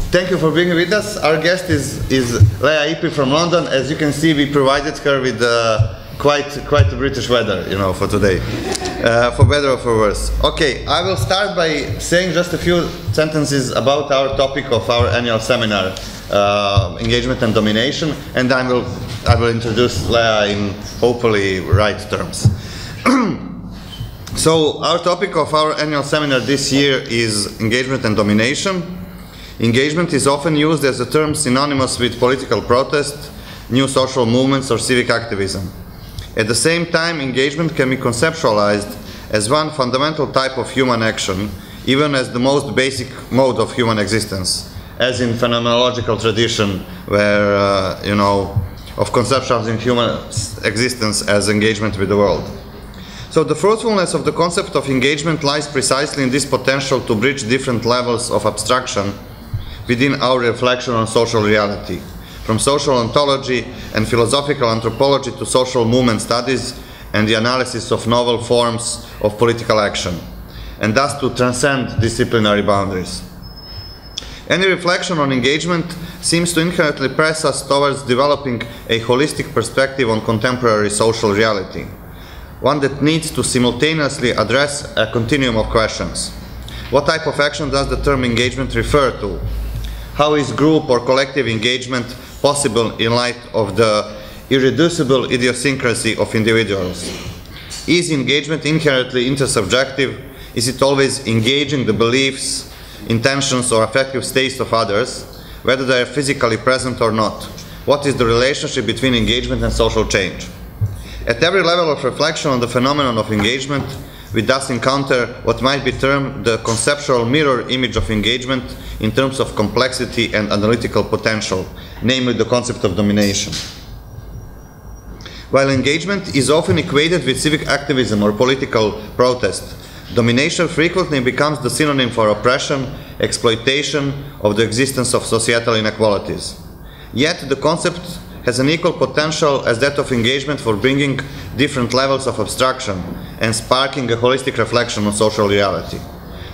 Thank you for being with us. Our guest is Leah Ipi from London. As you can see, we provided her with quite a British weather, you know, for today, for better or for worse. Okay, I will start by saying just a few sentences about our topic of our annual seminar, engagement and domination, and I will introduce Leah in hopefully right terms. So our topic of our annual seminar this year is engagement and domination. Engagement is often used as a term synonymous with political protest, new social movements, or civic activism. At the same time, engagement can be conceptualized as one fundamental type of human action, even as the most basic mode of human existence, as in phenomenological tradition, where, of conceptualizing human existence as engagement with the world. So the fruitfulness of the concept of engagement lies precisely in this potential to bridge different levels of abstraction within our reflection on social reality, from social ontology and philosophical anthropology to social movement studies and the analysis of novel forms of political action, and thus to transcend disciplinary boundaries. Any reflection on engagement seems to inherently press us towards developing a holistic perspective on contemporary social reality, one that needs to simultaneously address a continuum of questions. What type of action does the term engagement refer to? How is group or collective engagement possible in light of the irreducible idiosyncrasy of individuals? Is engagement inherently intersubjective? Is it always engaging the beliefs, intentions, or affective states of others, whether they are physically present or not? What is the relationship between engagement and social change? At every level of reflection on the phenomenon of engagement, we thus encounter what might be termed the conceptual mirror image of engagement in terms of complexity and analytical potential, namely the concept of domination. While engagement is often equated with civic activism or political protest, domination frequently becomes the synonym for oppression, exploitation of the existence of societal inequalities. Yet the concept has an equal potential as that of engagement for bringing different levels of abstraction and sparking a holistic reflection on social reality.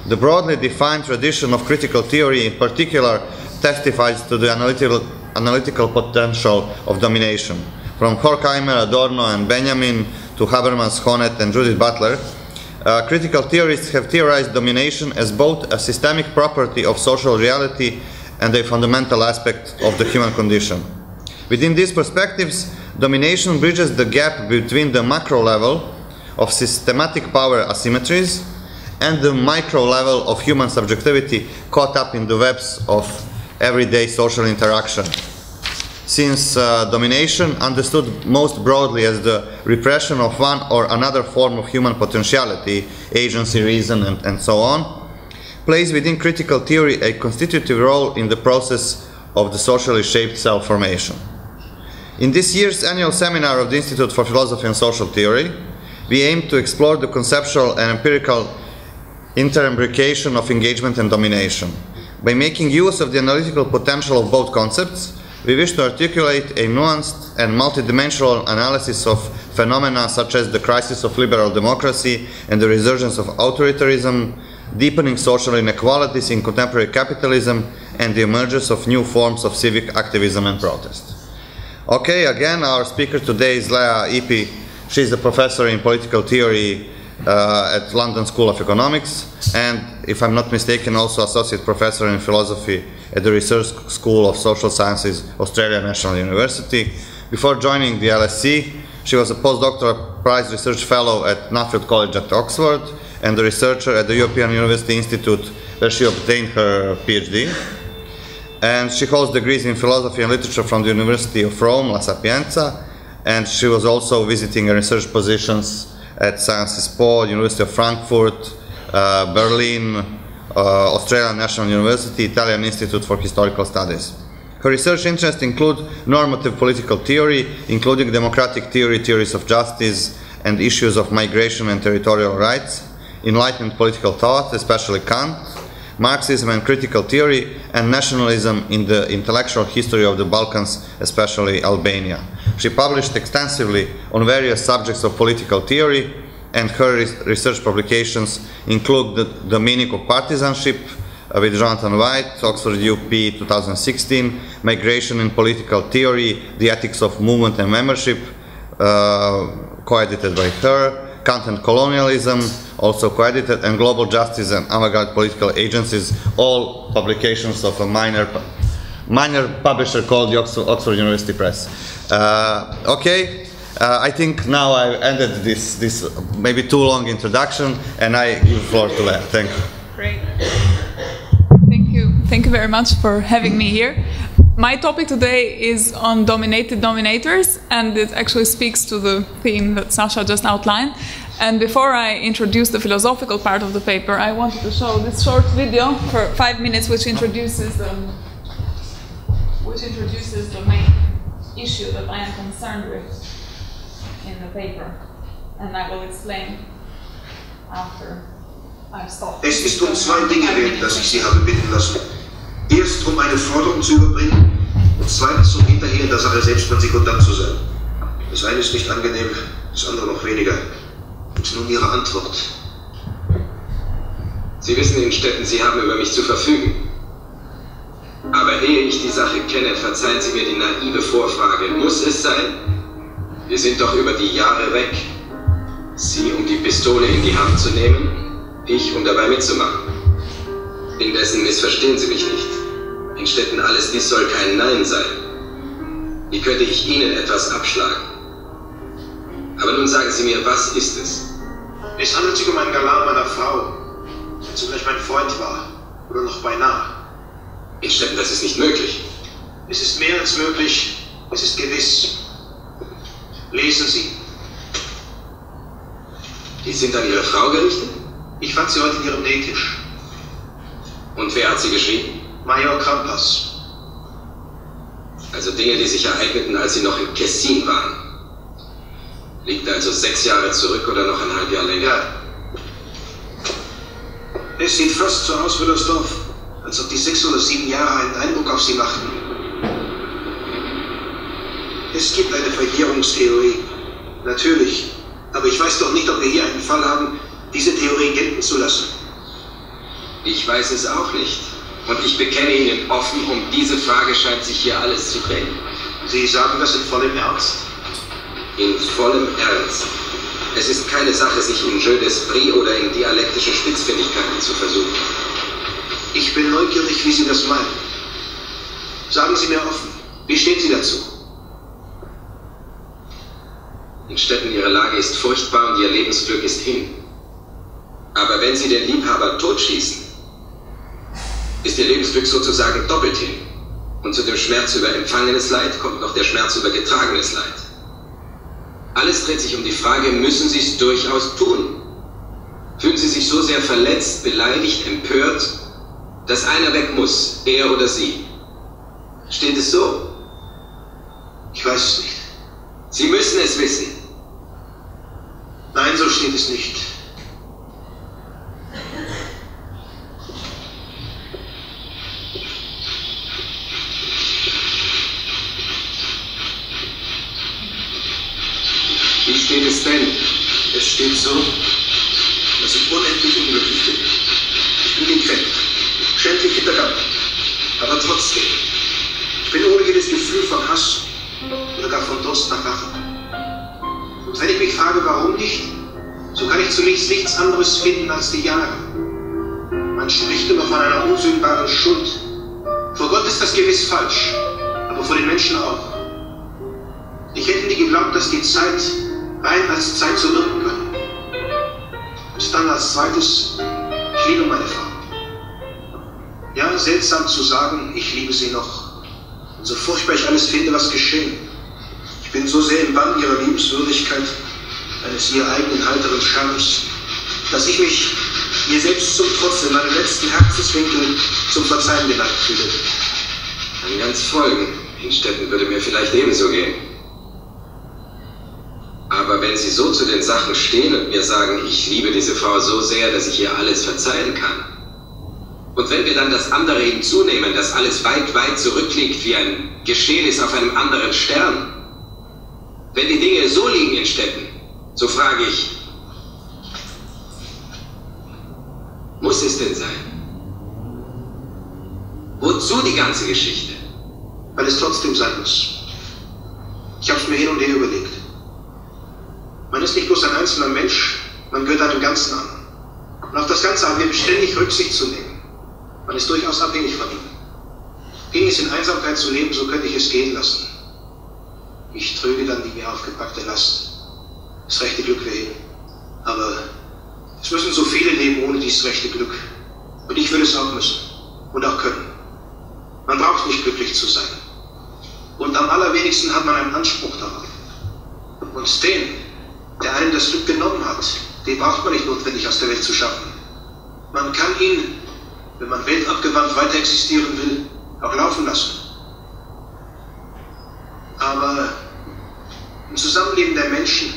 The broadly defined tradition of critical theory in particular testifies to the analytical potential of domination. From Horkheimer, Adorno, and Benjamin to Habermas, Honneth, and Judith Butler, critical theorists have theorized domination as both a systemic property of social reality and a fundamental aspect of the human condition. Within these perspectives, domination bridges the gap between the macro level of systematic power asymmetries and the micro level of human subjectivity caught up in the webs of everyday social interaction. Since domination, understood most broadly as the repression of one or another form of human potentiality, agency, reason, and so on, plays within critical theory a constitutive role in the process of the socially shaped self-formation. In this year's annual seminar of the Institute for Philosophy and Social Theory, we aim to explore the conceptual and empirical interimbrication of engagement and domination. By making use of the analytical potential of both concepts, we wish to articulate a nuanced and multidimensional analysis of phenomena such as the crisis of liberal democracy and the resurgence of authoritarianism, deepening social inequalities in contemporary capitalism, and the emergence of new forms of civic activism and protest. Okay, again, our speaker today is Leah Ipi. She's a professor in political theory at London School of Economics, and, if I'm not mistaken, also associate professor in philosophy at the Research School of Social Sciences, Australia National University. Before joining the LSE, she was a postdoctoral prize research fellow at Nuffield College at Oxford and a researcher at the European University Institute, where she obtained her PhD. And she holds degrees in philosophy and literature from the University of Rome, La Sapienza, and she was also visiting research positions at Sciences Po, University of Frankfurt, Berlin, Australian National University, Italian Institute for Historical Studies. Her research interests include normative political theory, including democratic theory, theories of justice, and issues of migration and territorial rights, enlightened political thought, especially Kant, Marxism and critical theory, and nationalism in the intellectual history of the Balkans, especially Albania. She published extensively on various subjects of political theory, and her research publications include the meaning of partisanship, with Jonathan White, Oxford UP 2016, Migration in Political Theory, The Ethics of Movement and Membership, co-edited by her, Kant and Colonialism, also co-edited, and Global Justice and Avant-Garde Political Agencies, all publications of a minor publisher called the Oxford University Press. Okay, I think now I've ended this maybe too long introduction, and I give the floor to Lea. Thank you. Great. Thank you very much for having me here. My topic today is on dominated dominators, and it actually speaks to the theme that Sasha just outlined. And before I introduce the philosophical part of the paper, I wanted to show this short video for 5 minutes, which introduces the main issue that I am concerned with in the paper, and I will explain after I've stopped. Es ist zwei Dinge wert, dass ich Sie habe bitten lassen. Erst eine Forderung zu überbringen und zweitens hinterher in der Sache selbst mein Sekundant zu sein. Das eine ist nicht angenehm, das andere noch weniger. Und nun Ihre Antwort. Sie wissen, Innstetten, Sie haben über mich zu verfügen. Aber ehe ich die Sache kenne, verzeihen Sie mir die naive Vorfrage. Muss es sein? Wir sind doch über die Jahre weg. Sie, um die Pistole in die Hand zu nehmen, ich, um dabei mitzumachen. Indessen missverstehen Sie mich nicht. Innstetten, alles dies soll kein Nein sein. Wie könnte ich Ihnen etwas abschlagen? Aber nun sagen Sie mir, was ist es? Es handelt sich um einen Galan meiner Frau, der zugleich mein Freund war, oder noch beinahe. Innstetten, das ist nicht möglich. Es ist mehr als möglich, es ist gewiss. Lesen Sie. Die sind an Ihre Frau gerichtet? Ich fand sie heute in ihrem Nähtisch. Und wer hat sie geschrieben? Major Krampas. Also Dinge, die sich ereigneten, als Sie noch in Kessin waren. Liegt also 6 Jahre zurück oder noch ein halb Jahr länger? Ja. Es sieht fast so aus wie das Dorf, als ob die 6 oder 7 Jahre einen Eindruck auf sie machten. Es gibt eine Verjährungstheorie. Natürlich. Aber ich weiß doch nicht, ob wir hier einen Fall haben, diese Theorie gelten zu lassen. Ich weiß es auch nicht. Und ich bekenne Ihnen offen, um diese Frage scheint sich hier alles zu drehen. Sie sagen das in vollem Ernst? In vollem Ernst. Es ist keine Sache, sich in Jeu d'esprit oder in dialektischen Spitzfindigkeiten zu versuchen. Ich bin neugierig, wie Sie das meinen. Sagen Sie mir offen, wie stehen Sie dazu? Innstetten, Ihre Lage ist furchtbar und Ihr Lebensglück ist hin. Aber wenn Sie den Liebhaber totschießen, ist Ihr Lebensglück sozusagen doppelt hin. Und zu dem Schmerz über empfangenes Leid kommt noch der Schmerz über getragenes Leid. Alles dreht sich um die Frage, müssen Sie es durchaus tun? Fühlen Sie sich so sehr verletzt, beleidigt, empört, dass einer weg muss, er oder Sie? Steht es so? Ich weiß es nicht. Sie müssen es wissen. Nein, so steht es nicht. Wie steht es denn? Es steht so, dass ich unendlich unglücklich bin. Ich bin gekränkt, schändlich hintergangen. Aber trotzdem, ich bin ohne jedes Gefühl von Hass oder gar von Durst nach Rache. Und wenn ich mich frage, warum nicht, so kann ich zunächst nichts anderes finden als die Jahre. Man spricht immer von einer unsühnbaren Schuld. Vor Gott ist das gewiss falsch, aber vor den Menschen auch. Ich hätte nie geglaubt, dass die Zeit rein als Zeit so wirken können. Und dann als zweites, ich liebe meine Frau. Ja, seltsam zu sagen, ich liebe sie noch. Und so furchtbar ich alles finde, was geschehen. Ich bin so sehr im Bann ihrer Liebenswürdigkeit, eines ihr eigenen heiteren Charmes, dass ich mich mir selbst zum Trotz in meinem letzten Herzenswinkel zum Verzeihen geneigt fühle. Kann ganz folgen. Innstetten würde mir vielleicht ebenso gehen. Aber wenn Sie so zu den Sachen stehen und mir sagen, ich liebe diese Frau so sehr, dass ich ihr alles verzeihen kann, und wenn wir dann das andere hinzunehmen, dass alles weit, weit zurückliegt, wie ein Geschehnis auf einem anderen Stern, wenn die Dinge so liegen in Städten, so frage ich, muss es denn sein? Wozu die ganze Geschichte? Weil es trotzdem sein muss. Ich habe es mir hin und her überlegt. Man ist nicht bloß ein einzelner Mensch, man gehört einem Ganzen an. Und auf das Ganze haben wir beständig Rücksicht zu nehmen. Man ist durchaus abhängig von ihm. Ging es in Einsamkeit zu leben, so könnte ich es gehen lassen. Ich trüge dann die mir aufgepackte Last. Das rechte Glück wäre hin. Aber es müssen so viele leben ohne dieses rechte Glück. Und ich würde es auch müssen. Und auch können. Man braucht nicht glücklich zu sein. Und am allerwenigsten hat man einen Anspruch darauf. Und den, der einem das Glück genommen hat, den braucht man nicht notwendig aus der Welt zu schaffen. Man kann ihn, wenn man weltabgewandt weiter existieren will, auch laufen lassen. Aber im Zusammenleben der Menschen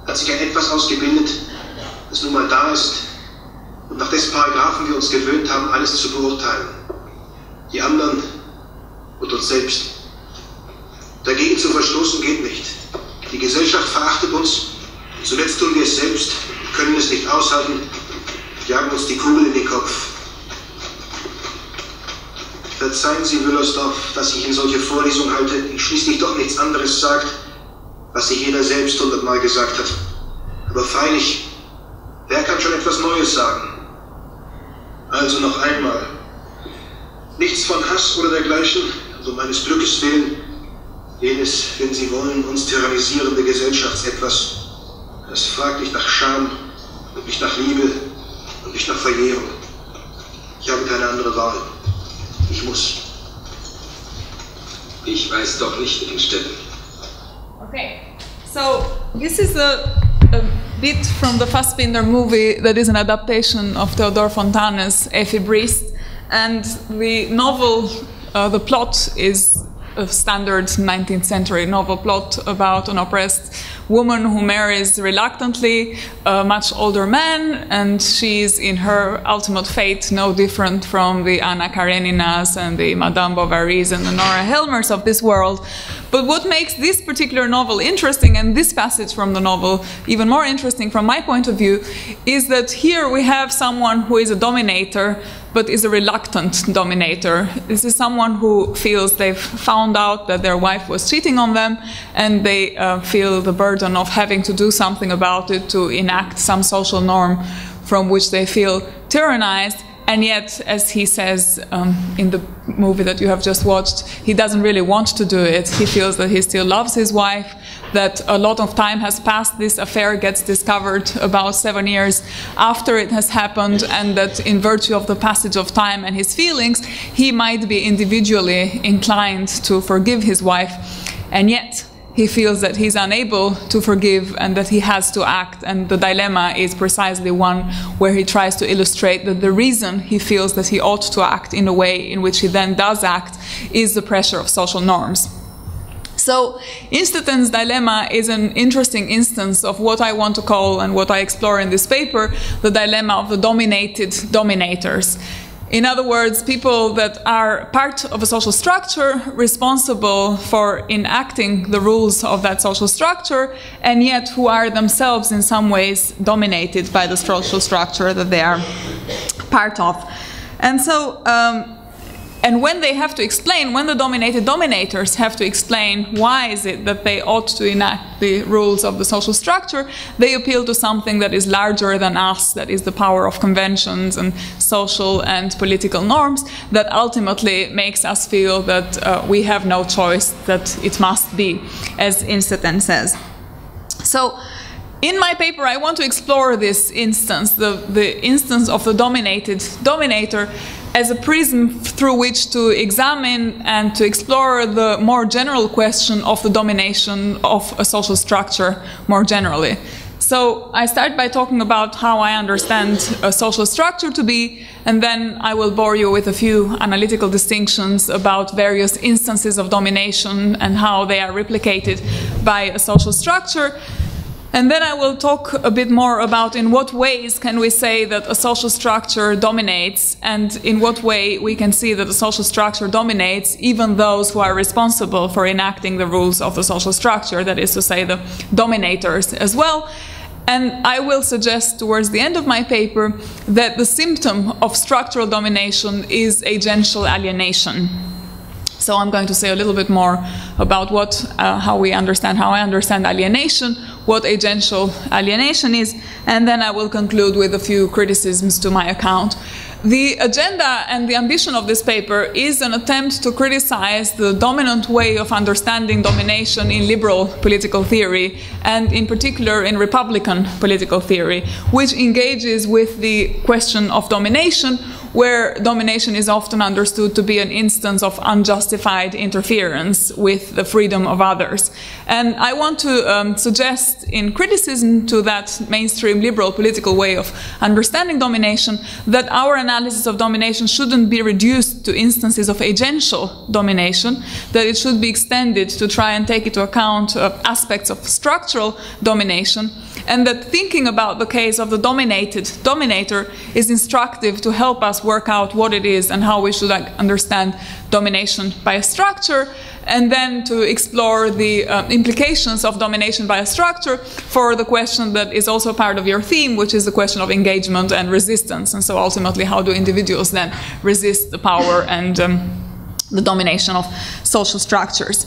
hat sich ein Etwas ausgebildet, das nun mal da ist und nach dessen Paragraphen wir uns gewöhnt haben, alles zu beurteilen. Die anderen und uns selbst. Dagegen zu verstoßen geht nicht. Die Gesellschaft verachtet uns, zuletzt tun wir es selbst, können es nicht aushalten, jagen uns die Kugel in den Kopf. Verzeihen Sie, Wüllersdorf, dass ich Ihnen solche Vorlesungen halte, die schließlich doch nichts anderes sagt, was sich jeder selbst 100-mal gesagt hat. Aber freilich, wer kann schon etwas Neues sagen? Also noch einmal. Nichts von Hass oder dergleichen, also meines Glückes willen, jenes, wenn Sie wollen, uns tyrannisierende Gesellschaftsetwas, das fragt nicht nach Scham und nicht nach Liebe und nicht nach Verjährung. Ich habe keine andere Wahl. Ich muss. Ich weiß doch nicht in Städten. Okay, so this is a bit from the Fassbinder movie that is an adaptation of Theodor Fontane's Effi Briest, and the novel, the plot is a standard 19th century novel plot about an oppressed woman who marries reluctantly a much older man, and she's in her ultimate fate no different from the Anna Kareninas and the Madame Bovarys and the Nora Helmers of this world. But what makes this particular novel interesting, and this passage from the novel even more interesting from my point of view, is that here we have someone who is a dominator, but is a reluctant dominator. This is someone who feels they've found out that their wife was cheating on them, and they feel the burden of having to do something about it, to enact some social norm from which they feel tyrannized. And yet, as he says in the movie that you have just watched, he doesn't really want to do it. He feels that he still loves his wife, that a lot of time has passed. This affair gets discovered about 7 years after it has happened, and that in virtue of the passage of time and his feelings, he might be individually inclined to forgive his wife, and yet he feels that he's unable to forgive and that he has to act. And the dilemma is precisely one where he tries to illustrate that the reason he feels that he ought to act in a way in which he then does act is the pressure of social norms. So Insteten's dilemma is an interesting instance of what I want to call, and what I explore in this paper, the dilemma of the dominated dominators. In other words, people that are part of a social structure, responsible for enacting the rules of that social structure, and yet who are themselves in some ways dominated by the social structure that they are part of. And so, and when they have to explain, when the dominated dominators have to explain why is it that they ought to enact the rules of the social structure, they appeal to something that is larger than us, that is the power of conventions and social and political norms, that ultimately makes us feel that we have no choice, that it must be, as Insteten says. So, in my paper, I want to explore this instance, the instance of the dominated dominator, as a prism through which to examine and to explore the more general question of the domination of a social structure more generally. So I start by talking about how I understand a social structure to be, and then I will bore you with a few analytical distinctions about various instances of domination and how they are replicated by a social structure. And then I will talk a bit more about in what ways can we say that a social structure dominates, and in what way we can see that a social structure dominates even those who are responsible for enacting the rules of the social structure, that is to say the dominators as well. And I will suggest towards the end of my paper that the symptom of structural domination is agential alienation. So I'm going to say a little bit more about how I understand alienation, what agential alienation is, and then I will conclude with a few criticisms to my account. The agenda and the ambition of this paper is an attempt to criticize the dominant way of understanding domination in liberal political theory, and in particular in Republican political theory, which engages with the question of domination, where domination is often understood to be an instance of unjustified interference with the freedom of others. And I want to suggest, in criticism to that mainstream liberal political way of understanding domination, that our analysis of domination shouldn't be reduced to instances of agential domination, that it should be extended to try and take into account aspects of structural domination, and that thinking about the case of the dominator is instructive to help us work out what it is and how we should understand domination by a structure, and then to explore the implications of domination by a structure for the question that is also part of your theme, which is the question of engagement and resistance. And so ultimately, how do individuals then resist the power and the domination of social structures?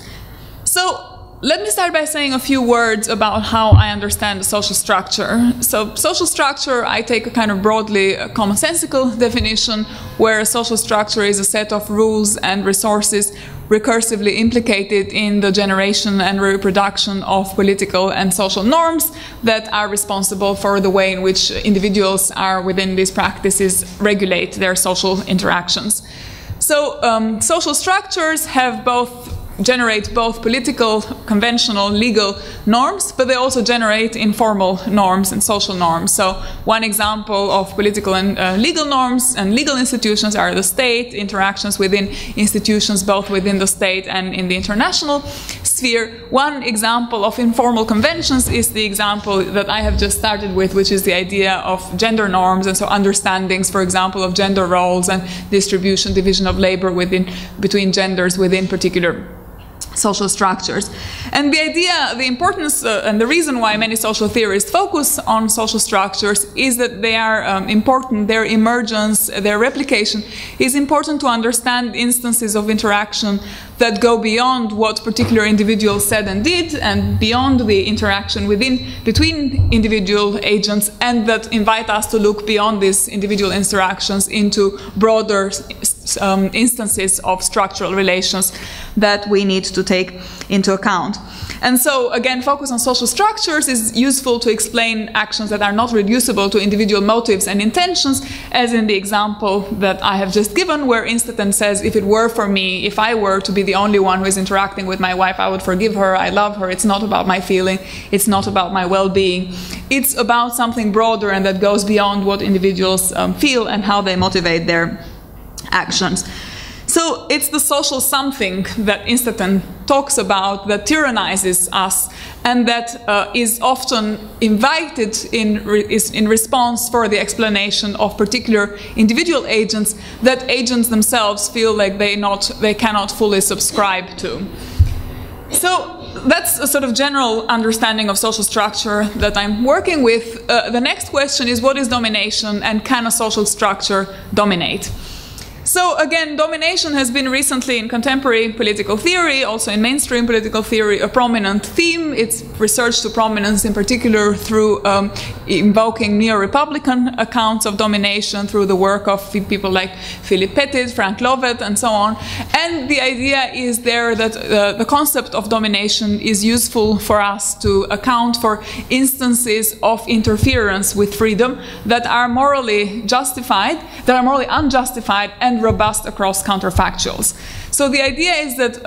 So let me start by saying a few words about how I understand the social structure. So social structure, I take a kind of broadly commonsensical definition, where a social structure is a set of rules and resources recursively implicated in the generation and reproduction of political and social norms that are responsible for the way in which individuals are within these practices regulate their social interactions. So social structures generate both political, conventional, legal norms, but they also generate informal norms and social norms. So one example of political and legal norms and legal institutions are the state, interactions within institutions both within the state and in the international sphere. One example of informal conventions is the example that I have just started with, which is the idea of gender norms, and so understandings, for example, of gender roles and division of labor between genders within particular social structures. And the idea, the importance, and the reason why many social theorists focus on social structures is that they are important, their emergence, their replication is important to understand instances of interaction that go beyond what particular individuals said and did, and beyond the interaction between individual agents, and that invite us to look beyond these individual interactions into broader instances of structural relations that we need to take into account. And so, again, focus on social structures is useful to explain actions that are not reducible to individual motives and intentions, as in the example that I have just given, where Institut says, if it were for me, if I were to be the only one who is interacting with my wife, I would forgive her, I love her, it's not about my feeling, it's not about my well-being, it's about something broader and that goes beyond what individuals feel and how they motivate their actions. So it's the social something that Institut talks about that tyrannizes us, and that is often invited in response for the explanation of particular individual agents that agents themselves feel like they cannot fully subscribe to. So that's a sort of general understanding of social structure that I'm working with. The next question is, what is domination, and can a social structure dominate? So again, domination has been recently in contemporary political theory, also in mainstream political theory, a prominent theme. It's researched to prominence in particular through invoking neo-republican accounts of domination, through the work of people like Philip Pettit, Frank Lovett, and so on. And the idea is there that the concept of domination is useful for us to account for instances of interference with freedom that are morally justified, that are morally unjustified, and robust across counterfactuals. So the idea is that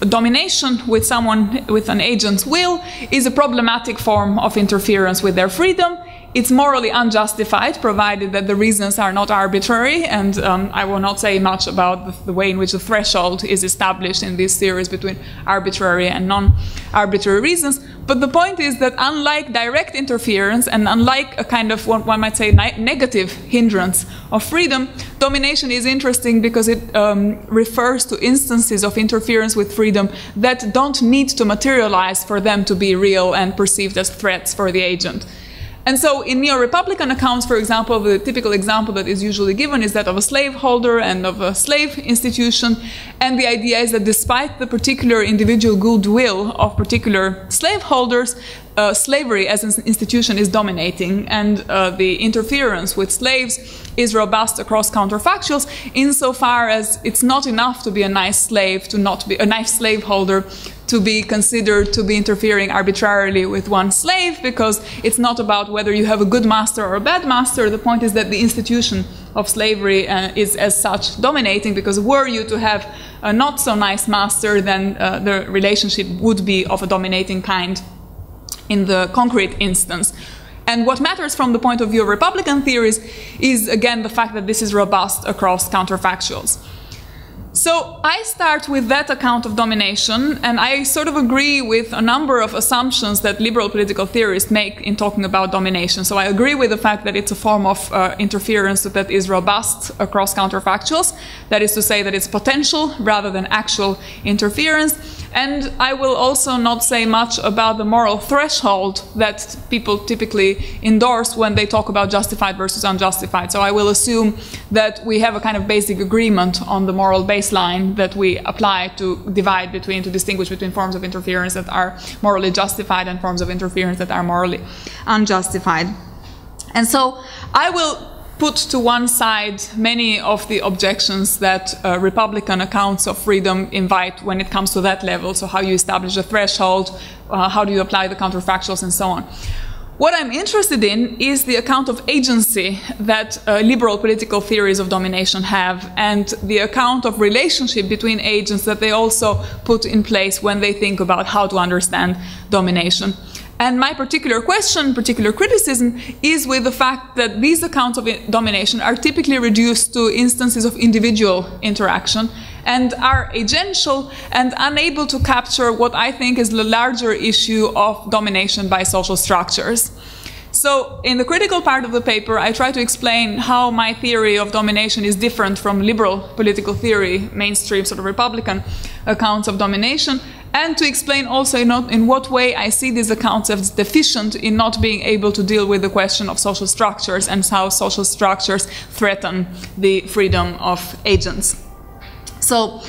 domination with an agent's will is a problematic form of interference with their freedom. It's morally unjustified, provided that the reasons are not arbitrary, and I will not say much about the way in which the threshold is established in these theories between arbitrary and non-arbitrary reasons. But the point is that unlike direct interference, and unlike a kind of, one might say, negative hindrance of freedom, domination is interesting because it refers to instances of interference with freedom that don't need to materialize for them to be real and perceived as threats for the agent. And so in neo-republican accounts, for example, the typical example that is usually given is that of a slaveholder and of a slave institution. And the idea is that despite the particular individual goodwill of particular slaveholders, slavery as an institution is dominating, and the interference with slaves is robust across counterfactuals, insofar as it's not enough to be a nice slave, to not be a nice slaveholder, to be considered to be interfering arbitrarily with one slave, because it's not about whether you have a good master or a bad master. The point is that the institution of slavery is as such dominating, because were you to have a not so nice master, then the relationship would be of a dominating kind in the concrete instance. And what matters from the point of view of Republican theories is, again, the fact that this is robust across counterfactuals. So I start with that account of domination, and I sort of agree with a number of assumptions that liberal political theorists make in talking about domination. So I agree with the fact that it's a form of interference that is robust across counterfactuals. That is to say that it's potential rather than actual interference. And I will also not say much about the moral threshold that people typically endorse when they talk about justified versus unjustified. So I will assume that we have a kind of basic agreement on the moral baseline that we apply to divide between, to distinguish between forms of interference that are morally justified and forms of interference that are morally unjustified. And so I will put to one side many of the objections that Republican accounts of freedom invite when it comes to that level. So how you establish a threshold, how do you apply the counterfactuals, and so on. What I'm interested in is the account of agency that liberal political theories of domination have, and the account of relationship between agents that they also put in place when they think about how to understand domination. And my particular question, particular criticism, is with the fact that these accounts of domination are typically reduced to instances of individual interaction and are agential and unable to capture what I think is the larger issue of domination by social structures. So in the critical part of the paper, I try to explain how my theory of domination is different from liberal political theory, mainstream sort of Republican accounts of domination, and to explain also in what way I see these accounts as deficient in not being able to deal with the question of social structures and how social structures threaten the freedom of agents. So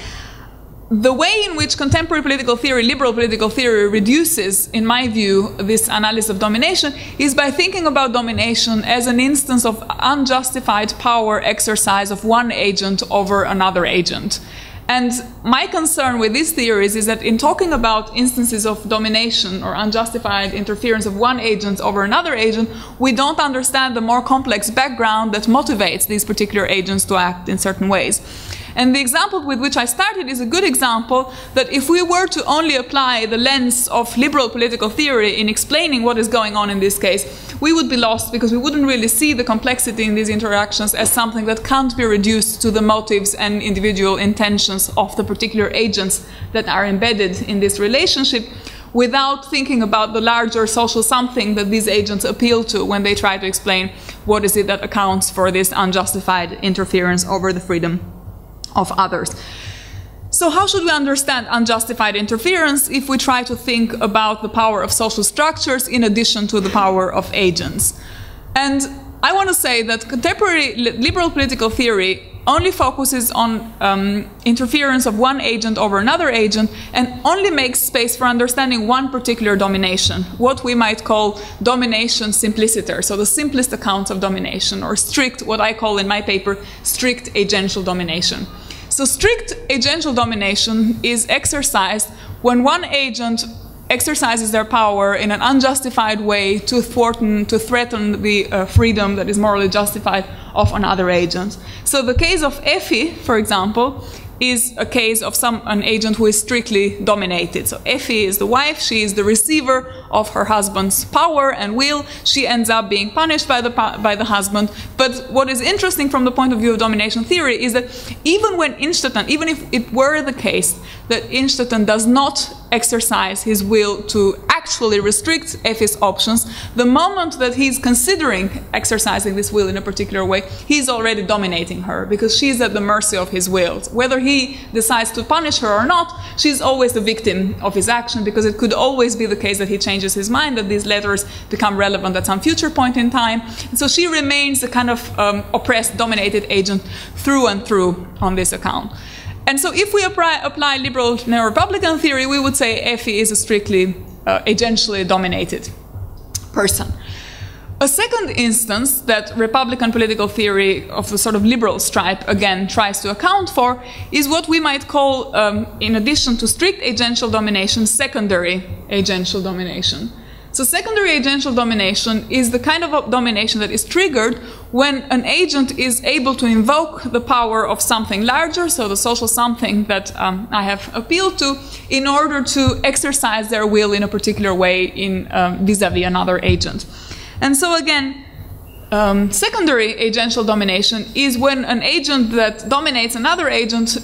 the way in which contemporary political theory, liberal political theory, reduces, in my view, this analysis of domination is by thinking about domination as an instance of unjustified power exercise of one agent over another agent. And my concern with these theories is that in talking about instances of domination or unjustified interference of one agent over another agent, we don't understand the more complex background that motivates these particular agents to act in certain ways. And the example with which I started is a good example that if we were to only apply the lens of liberal political theory in explaining what is going on in this case, we would be lost because we wouldn't really see the complexity in these interactions as something that can't be reduced to the motives and individual intentions of the particular agents that are embedded in this relationship, without thinking about the larger social something that these agents appeal to when they try to explain what is it that accounts for this unjustified interference over the freedom of others. So how should we understand unjustified interference if we try to think about the power of social structures in addition to the power of agents? And I want to say that contemporary liberal political theory only focuses on interference of one agent over another agent and only makes space for understanding one particular domination, what we might call domination simpliciter, so the simplest accounts of domination, or strict, what I call in my paper, strict agential domination. So strict agential domination is exercised when one agent exercises their power in an unjustified way to threaten the freedom that is morally justified of another agent. So the case of Effie, for example, is a case of an agent who is strictly dominated. So Effie is the wife, she is the receiver of her husband's power and will. She ends up being punished by the husband. But what is interesting from the point of view of domination theory is that even when Innstetten, even if it were the case that Innstetten does not exercise his will to act actually restricts Effie's options, the moment that he's considering exercising this will in a particular way, he's already dominating her, because she's at the mercy of his will. Whether he decides to punish her or not, she's always the victim of his action, because it could always be the case that he changes his mind, that these letters become relevant at some future point in time. And so she remains a kind of oppressed, dominated agent through and through on this account. And so if we apply liberal neo-republican theory, we would say Effie is a strictly agentially dominated person. A second instance that Republican political theory of the sort of liberal stripe again tries to account for is what we might call, in addition to strict agential domination, secondary agential domination. So secondary agential domination is the kind of domination that is triggered when an agent is able to invoke the power of something larger, so the social something that I have appealed to, in order to exercise their will in a particular way in vis-a-vis another agent. And so again, secondary agential domination is when an agent that dominates another agent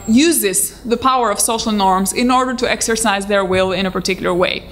uses the power of social norms in order to exercise their will in a particular way.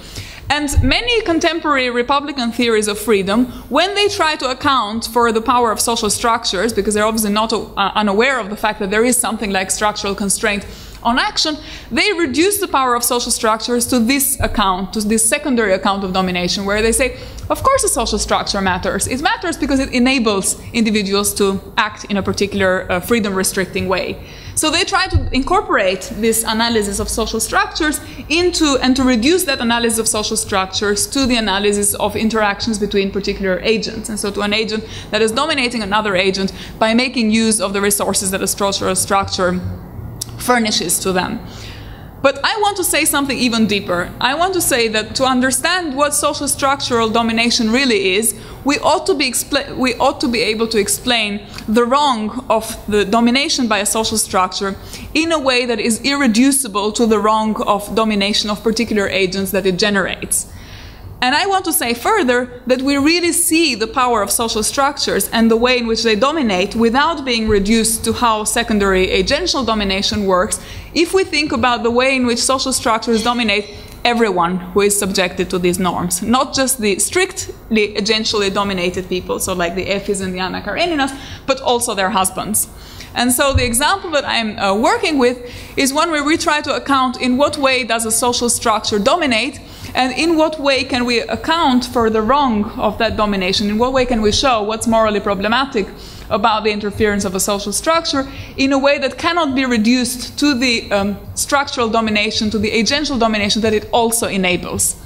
And many contemporary Republican theories of freedom, when they try to account for the power of social structures, because they're obviously not unaware of the fact that there is something like structural constraint on action, they reduce the power of social structures to this account, to this secondary account of domination, where they say, of course a social structure matters. It matters because it enables individuals to act in a particular freedom-restricting way. So they try to incorporate this analysis of social structures into, and to reduce that analysis of social structures to the analysis of interactions between particular agents. And so to an agent that is dominating another agent by making use of the resources that a social structure furnishes to them. But I want to say something even deeper. I want to say that to understand what social structural domination really is, we ought to be able to explain the wrong of the domination by a social structure in a way that is irreducible to the wrong of domination of particular agents that it generates. And I want to say further that we really see the power of social structures and the way in which they dominate without being reduced to how secondary agential domination works if we think about the way in which social structures dominate everyone who is subjected to these norms, not just the strictly agentially dominated people, so like the Effies and the Anna Kareninas, but also their husbands. And so the example that I'm working with is one where we try to account in what way does a social structure dominate, and in what way can we account for the wrong of that domination? In what way can we show what's morally problematic about the interference of a social structure in a way that cannot be reduced to the structural domination, to the agential domination that it also enables?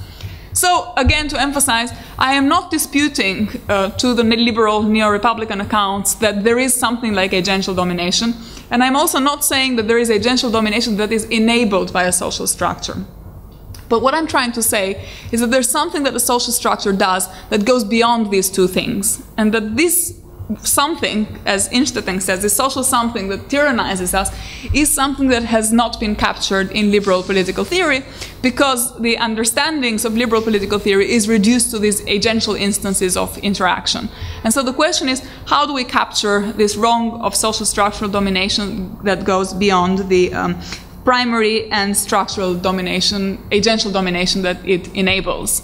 So, again, to emphasize, I am not disputing to the liberal neo-republican accounts that there is something like agential domination, and I'm also not saying that there is agential domination that is enabled by a social structure. But what I'm trying to say is that there's something that the social structure does that goes beyond these two things, and that this something, as Innstetten says, the social something that tyrannizes us, is something that has not been captured in liberal political theory, because the understandings of liberal political theory is reduced to these agential instances of interaction. And so the question is, how do we capture this wrong of social structural domination that goes beyond the primary and structural domination, agential domination that it enables?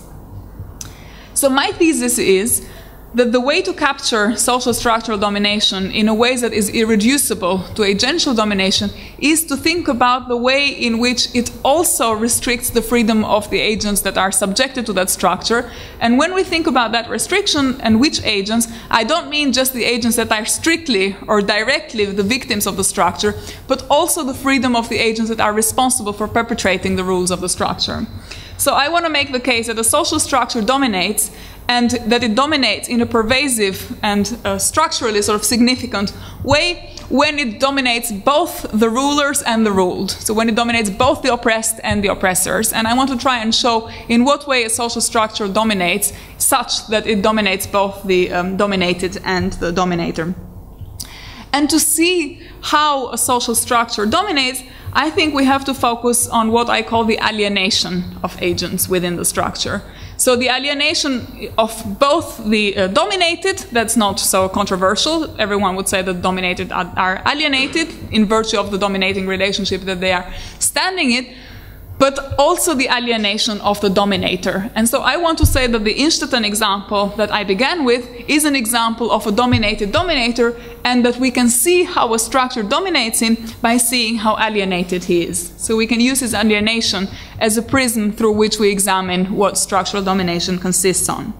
So my thesis is that the way to capture social structural domination in a way that is irreducible to agential domination is to think about the way in which it also restricts the freedom of the agents that are subjected to that structure. And when we think about that restriction and which agents, I don't mean just the agents that are strictly or directly the victims of the structure, but also the freedom of the agents that are responsible for perpetrating the rules of the structure. So I want to make the case that the social structure dominates, and that it dominates in a pervasive and structurally sort of significant way when it dominates both the rulers and the ruled. So when it dominates both the oppressed and the oppressors. And I want to try and show in what way a social structure dominates such that it dominates both the dominated and the dominator. And to see how a social structure dominates, I think we have to focus on what I call the alienation of agents within the structure. So the alienation of both the dominated, that's not so controversial. Everyone would say that dominated are alienated in virtue of the dominating relationship that they are standing in. but also the alienation of the dominator. And so I want to say that the Innstetten example that I began with is an example of a dominated dominator, and that we can see how a structure dominates him by seeing how alienated he is. So we can use his alienation as a prism through which we examine what structural domination consists on.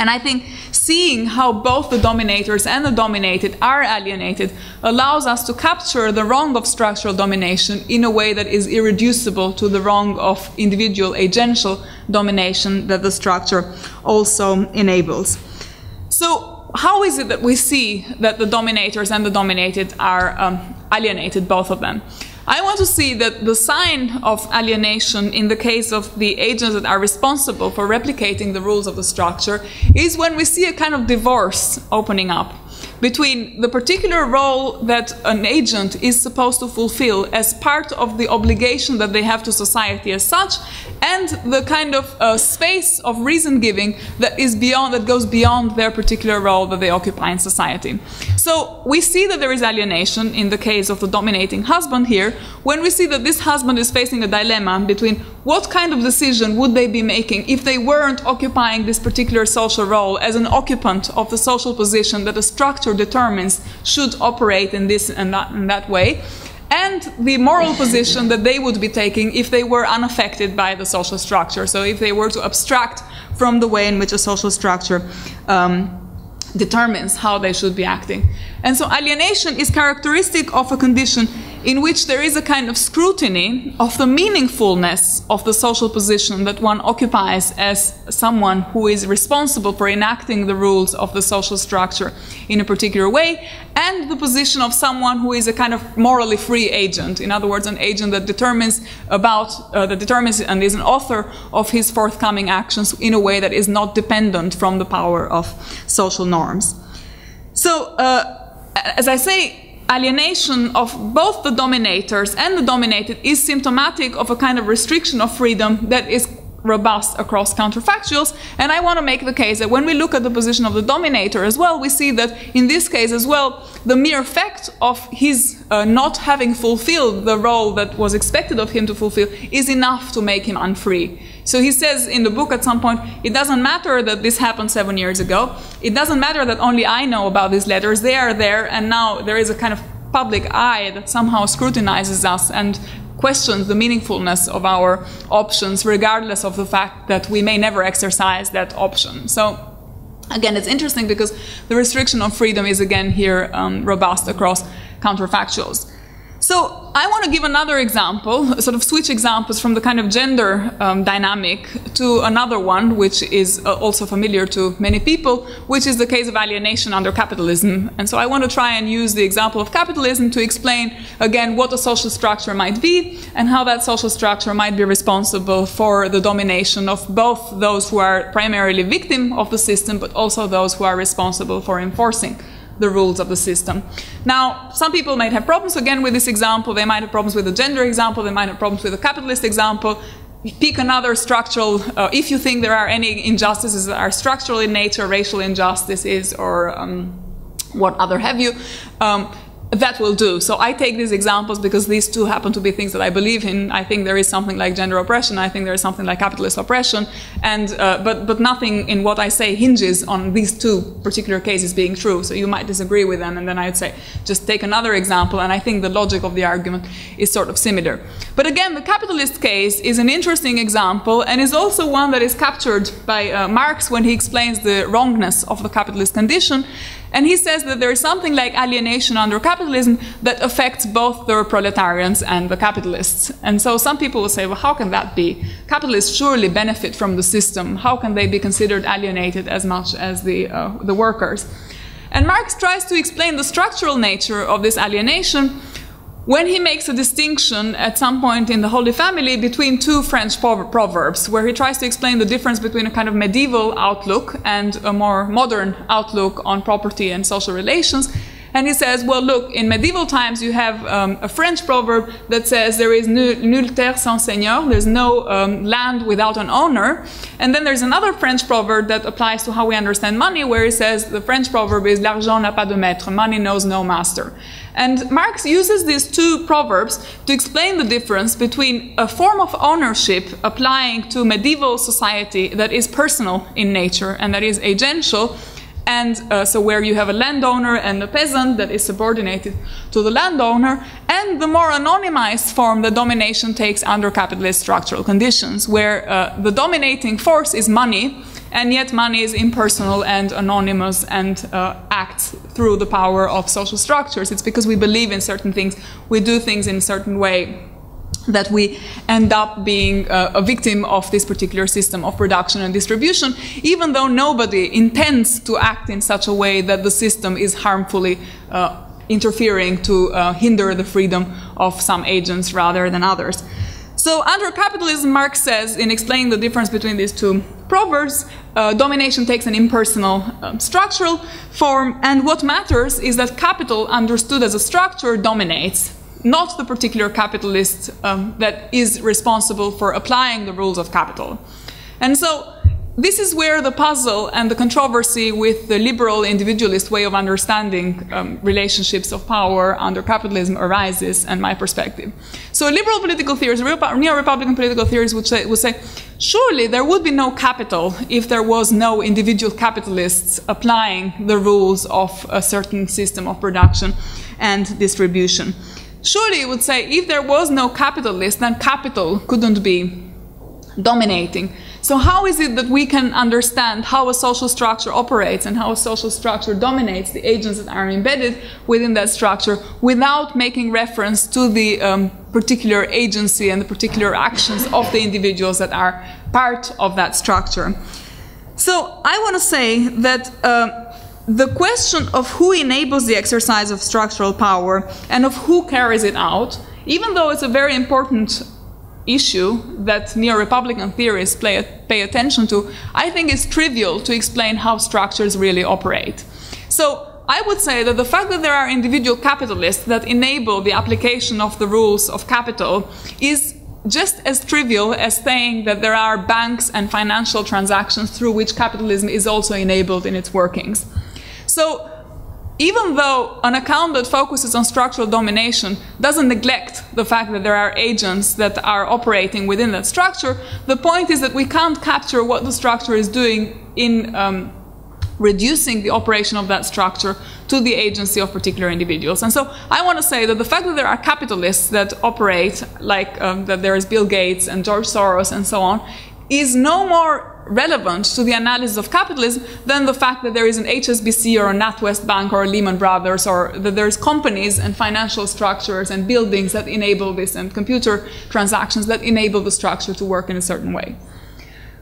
And I think seeing how both the dominators and the dominated are alienated allows us to capture the wrong of structural domination in a way that is irreducible to the wrong of individual agential domination that the structure also enables. So how is it that we see that the dominators and the dominated are alienated, both of them? I want to see that the sign of alienation in the case of the agents that are responsible for replicating the rules of the structure is when we see a kind of divorce opening up between the particular role that an agent is supposed to fulfill as part of the obligation that they have to society as such, and the kind of space of reason giving that is beyond, that goes beyond their particular role that they occupy in society. So we see that there is alienation in the case of the dominating husband here, when we see that this husband is facing a dilemma between what kind of decision would they be making if they weren't occupying this particular social role as an occupant of the social position that the structure determines should operate in this and that way, and the moral position that they would be taking if they were unaffected by the social structure. So if they were to abstract from the way in which a social structure determines how they should be acting. And so alienation is characteristic of a condition in which there is a kind of scrutiny of the meaningfulness of the social position that one occupies as someone who is responsible for enacting the rules of the social structure in a particular way, and the position of someone who is a kind of morally free agent. In other words, an agent that determines and is an author of his forthcoming actions in a way that is not dependent from the power of social norms. So, as I say, alienation of both the dominators and the dominated is symptomatic of a kind of restriction of freedom that is robust across counterfactuals. And I want to make the case that when we look at the position of the dominator as well, we see that in this case as well, the mere fact of his not having fulfilled the role that was expected of him to fulfill is enough to make him unfree. So he says in the book at some point, it doesn't matter that this happened 7 years ago. It doesn't matter that only I know about these letters. They are there, and now there is a kind of public eye that somehow scrutinizes us and questions the meaningfulness of our options, regardless of the fact that we may never exercise that option. So again, it's interesting because the restriction of freedom is again here robust across counterfactuals. So I want to give another example, sort of switch examples from the kind of gender dynamic to another one, which is also familiar to many people, which is the case of alienation under capitalism. And so I want to try and use the example of capitalism to explain, again, what a social structure might be and how that social structure might be responsible for the domination of both those who are primarily victim of the system, but also those who are responsible for enforcing the rules of the system. Now, some people might have problems again with this example. They might have problems with the gender example. They might have problems with the capitalist example. Pick another structural, if you think there are any injustices that are structural in nature, racial injustices, or what other have you, that will do. So I take these examples because these two happen to be things that I believe in. I think there is something like gender oppression. I think there is something like capitalist oppression. And but nothing in what I say hinges on these two particular cases being true. So you might disagree with them, and then I'd say just take another example. And I think the logic of the argument is sort of similar. But again, the capitalist case is an interesting example, and is also one that is captured by Marx when he explains the wrongness of the capitalist condition. And he says that there is something like alienation under capitalism that affects both the proletarians and the capitalists. And so some people will say, well, how can that be? Capitalists surely benefit from the system. How can they be considered alienated as much as the workers? And Marx tries to explain the structural nature of this alienation when he makes a distinction at some point in the Holy Family between two French proverbs, where he tries to explain the difference between a kind of medieval outlook and a more modern outlook on property and social relations. And he says, well, look, in medieval times you have a French proverb that says there is nulle terre sans seigneur, there's no land without an owner. And then there's another French proverb that applies to how we understand money, where he says the French proverb is l'argent n'a pas de maître, money knows no master. And Marx uses these two proverbs to explain the difference between a form of ownership applying to medieval society that is personal in nature and that is agential, and so where you have a landowner and a peasant that is subordinated to the landowner, and the more anonymized form that domination takes under capitalist structural conditions, where the dominating force is money, and yet money is impersonal and anonymous and acts through the power of social structures. It's because we believe in certain things, we do things in a certain way, that we end up being a victim of this particular system of production and distribution, even though nobody intends to act in such a way that the system is harmfully interfering to hinder the freedom of some agents rather than others. So under capitalism, Marx says, in explaining the difference between these two proverbs, domination takes an impersonal structural form, and what matters is that capital, understood as a structure, dominates, not the particular capitalist that is responsible for applying the rules of capital. And so this is where the puzzle and the controversy with the liberal individualist way of understanding relationships of power under capitalism arises, and my perspective. So liberal political theories, neo-republican political theories would say, surely there would be no capital if there was no individual capitalists applying the rules of a certain system of production and distribution. Surely it would say, if there was no capitalist, then capital couldn't be dominating. So how is it that we can understand how a social structure operates and how a social structure dominates the agents that are embedded within that structure without making reference to the particular agency and the particular actions of the individuals that are part of that structure? So I want to say that the question of who enables the exercise of structural power and of who carries it out, even though it's a very important issue that neo-republican theorists pay attention to, I think it's trivial to explain how structures really operate. So I would say that the fact that there are individual capitalists that enable the application of the rules of capital is just as trivial as saying that there are banks and financial transactions through which capitalism is also enabled in its workings. So even though an account that focuses on structural domination doesn't neglect the fact that there are agents that are operating within that structure, the point is that we can't capture what the structure is doing in reducing the operation of that structure to the agency of particular individuals. And so I want to say that the fact that there are capitalists that operate, like that there is Bill Gates and George Soros and so on, is no more relevant to the analysis of capitalism than the fact that there is an HSBC or a NatWest Bank or a Lehman Brothers, or that there's companies and financial structures and buildings that enable this, and computer transactions that enable the structure to work in a certain way.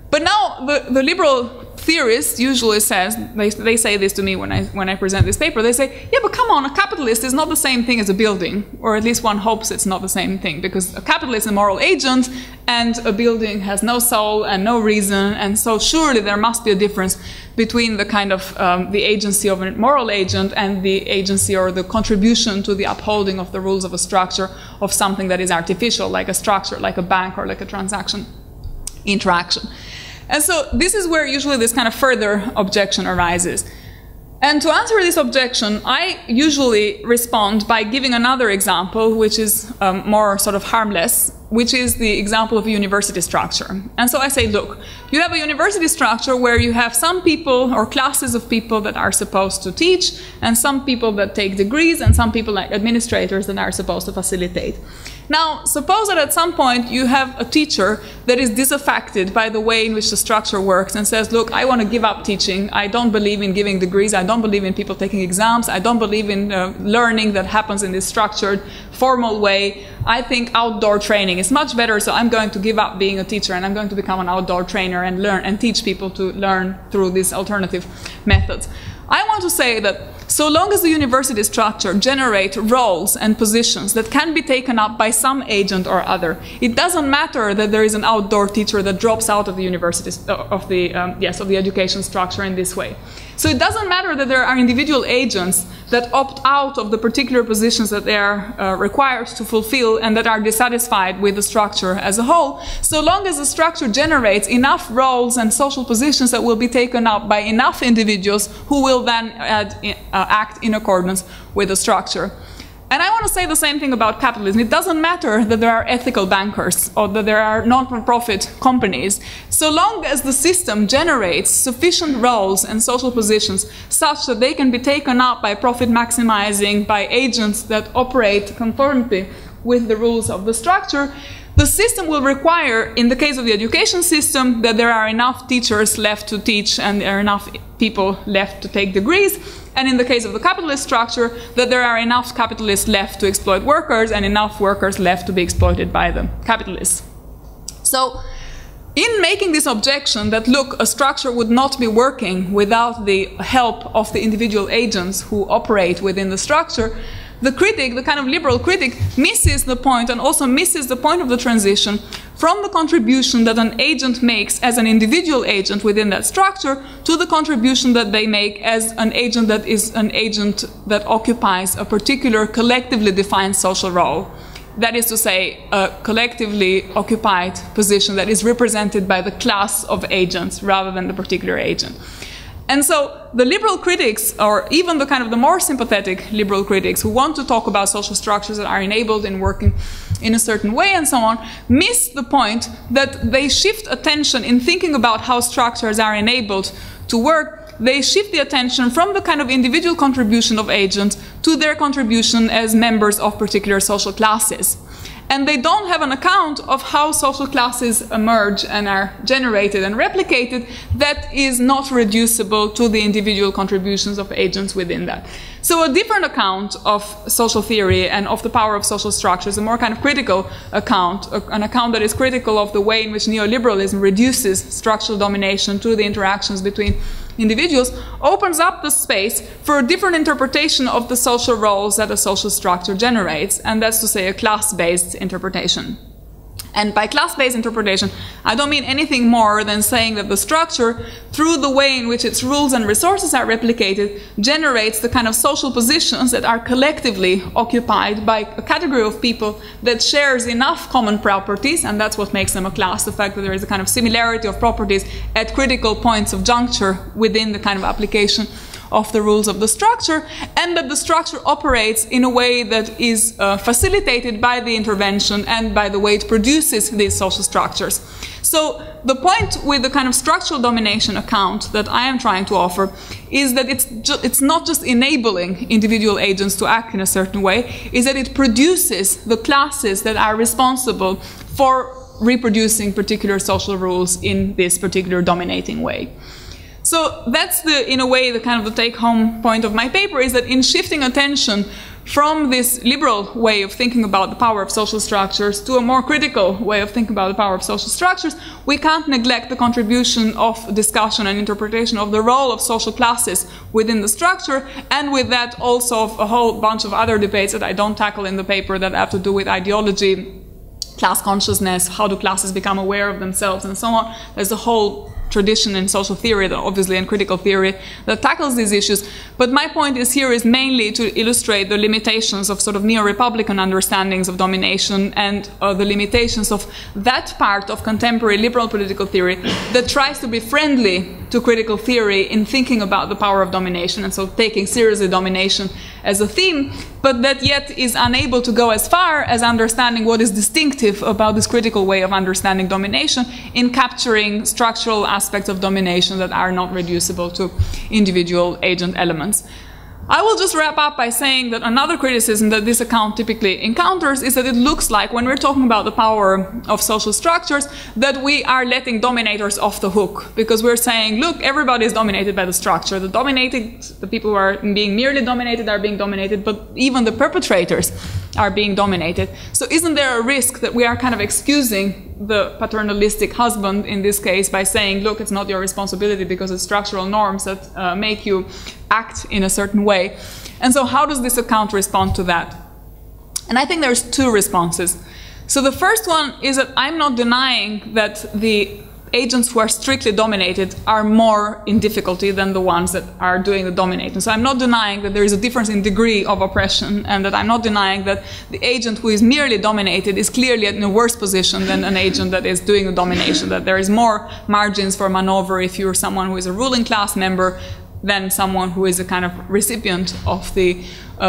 But now the liberal theorists usually says, they say this to me when I present this paper, they say, yeah, but come on, a capitalist is not the same thing as a building, or at least one hopes it's not the same thing, because a capitalist is a moral agent and a building has no soul and no reason, and so surely there must be a difference between the kind of the agency of a moral agent and the agency or the contribution to the upholding of the rules of a structure of something that is artificial, like a structure, like a bank or like a transaction interaction. And so this is where usually this kind of further objection arises. And to answer this objection, I usually respond by giving another example, which is more sort of harmless, which is the example of a university structure. And so I say, look, you have a university structure where you have some people or classes of people that are supposed to teach, and some people that take degrees, and some people like administrators that are supposed to facilitate. Now, suppose that at some point you have a teacher that is disaffected by the way in which the structure works and says, look, I want to give up teaching. I don't believe in giving degrees. I don't believe in people taking exams. I don't believe in learning that happens in this structured, formal way. I think outdoor training is much better, so I'm going to give up being a teacher and I'm going to become an outdoor trainer and learn and teach people to learn through these alternative methods. I want to say that so long as the university structure generates roles and positions that can be taken up by some agent or other, it doesn't matter that there is an outdoor teacher that drops out of the university of the education structure in this way. So it doesn't matter that there are individual agents that opt out of the particular positions that they are required to fulfill and that are dissatisfied with the structure as a whole, so long as the structure generates enough roles and social positions that will be taken up by enough individuals who will then act in accordance with the structure. And I want to say the same thing about capitalism. It doesn't matter that there are ethical bankers or that there are non-profit companies. So long as the system generates sufficient roles and social positions such that they can be taken up by profit maximizing, by agents that operate conformity with the rules of the structure, the system will require, in the case of the education system, that there are enough teachers left to teach and there are enough people left to take degrees. And in the case of the capitalist structure, that there are enough capitalists left to exploit workers and enough workers left to be exploited by the capitalists. So, in making this objection that, look, a structure would not be working without the help of the individual agents who operate within the structure, the critic, the kind of liberal critic, misses the point and also misses the point of the transition from the contribution that an agent makes as an individual agent within that structure to the contribution that they make as an agent that is an agent that occupies a particular collectively defined social role. That is to say, a collectively occupied position that is represented by the class of agents rather than the particular agent. And so the liberal critics, or even the kind of the more sympathetic liberal critics who want to talk about social structures that are enabled in working in a certain way and so on, miss the point that they shift attention in thinking about how structures are enabled to work. They shift the attention from the kind of individual contribution of agents to their contribution as members of particular social classes. And they don't have an account of how social classes emerge and are generated and replicated that is not reducible to the individual contributions of agents within that. So a different account of social theory and of the power of social structures, a more kind of critical account, an account that is critical of the way in which neoliberalism reduces structural domination to the interactions between individuals, opens up the space for a different interpretation of the social roles that a social structure generates, and that's to say a class-based interpretation. And by class-based interpretation, I don't mean anything more than saying that the structure, through the way in which its rules and resources are replicated, generates the kind of social positions that are collectively occupied by a category of people that shares enough common properties, and that's what makes them a class, the fact that there is a kind of similarity of properties at critical points of juncture within the kind of application of the rules of the structure, and that the structure operates in a way that is facilitated by the intervention and by the way it produces these social structures. So the point with the kind of structural domination account that I am trying to offer is that it's not just enabling individual agents to act in a certain way, is that it produces the classes that are responsible for reproducing particular social rules in this particular dominating way. So that's in a way, the kind of the take-home point of my paper is that in shifting attention from this liberal way of thinking about the power of social structures to a more critical way of thinking about the power of social structures, we can't neglect the contribution of discussion and interpretation of the role of social classes within the structure, and with that also of a whole bunch of other debates that I don't tackle in the paper that have to do with ideology, class consciousness, how do classes become aware of themselves, and so on. There's a whole tradition in social theory, obviously, and critical theory that tackles these issues. But my point is mainly to illustrate the limitations of sort of neo-republican understandings of domination and the limitations of that part of contemporary liberal political theory that tries to be friendly to critical theory in thinking about the power of domination, and so taking seriously domination as a theme, but that yet is unable to go as far as understanding what is distinctive about this critical way of understanding domination in capturing structural aspects of domination that are not reducible to individual agent elements. I will just wrap up by saying that another criticism that this account typically encounters is that it looks like, when we're talking about the power of social structures, that we are letting dominators off the hook, because we're saying, look, everybody is dominated by the structure. The people who are being merely dominated are being dominated, but even the perpetrators are being dominated. So isn't there a risk that we are kind of excusing the paternalistic husband in this case by saying, look, it's not your responsibility because it's structural norms that make you act in a certain way? And so how does this account respond to that? And I think there's two responses. So the first one is that I'm not denying that the agents who are strictly dominated are more in difficulty than the ones that are doing the dominating. So I'm not denying that there is a difference in degree of oppression, and that I'm not denying that the agent who is merely dominated is clearly in a worse position than an agent that is doing the domination, that there is more margins for maneuver if you're someone who is a ruling class member than someone who is a kind of recipient of the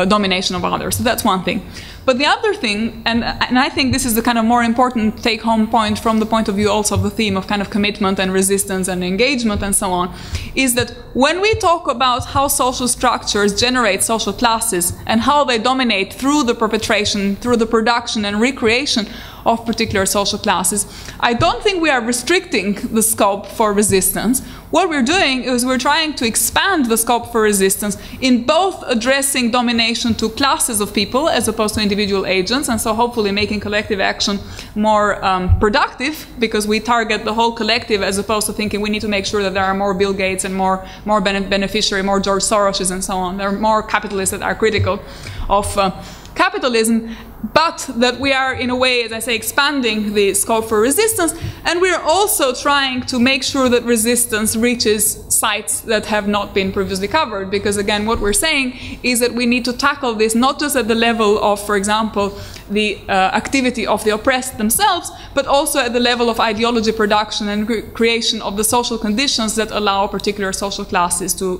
domination of others. So that's one thing. But the other thing, and I think this is the kind of more important take-home point from the point of view also of the theme of kind of commitment and resistance and engagement and so on, is that when we talk about how social structures generate social classes and how they dominate through the perpetration, through the production and recreation of particular social classes, I don't think we are restricting the scope for resistance. What we're doing is we're trying to expand the scope for resistance in both addressing domination to classes of people as opposed to individual agents, and so hopefully making collective action more productive, because we target the whole collective as opposed to thinking we need to make sure that there are more Bill Gates and more beneficiary, more George Soroses and so on. There are more capitalists that are critical of capitalism, but that we are, in a way, as I say, expanding the scope for resistance, and we are also trying to make sure that resistance reaches sites that have not been previously covered, because again, what we're saying is that we need to tackle this not just at the level of, for example, the activity of the oppressed themselves, but also at the level of ideology production and creation of the social conditions that allow particular social classes to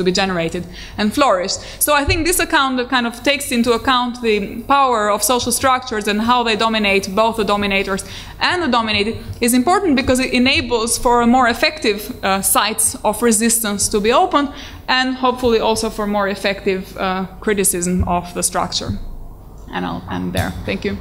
be generated and flourish. So I think this account that kind of takes into account the power of social structures and how they dominate both the dominators and the dominated is important, because it enables for a more effective sites of resistance to be opened, and hopefully also for more effective criticism of the structure. And I'll end there. Thank you.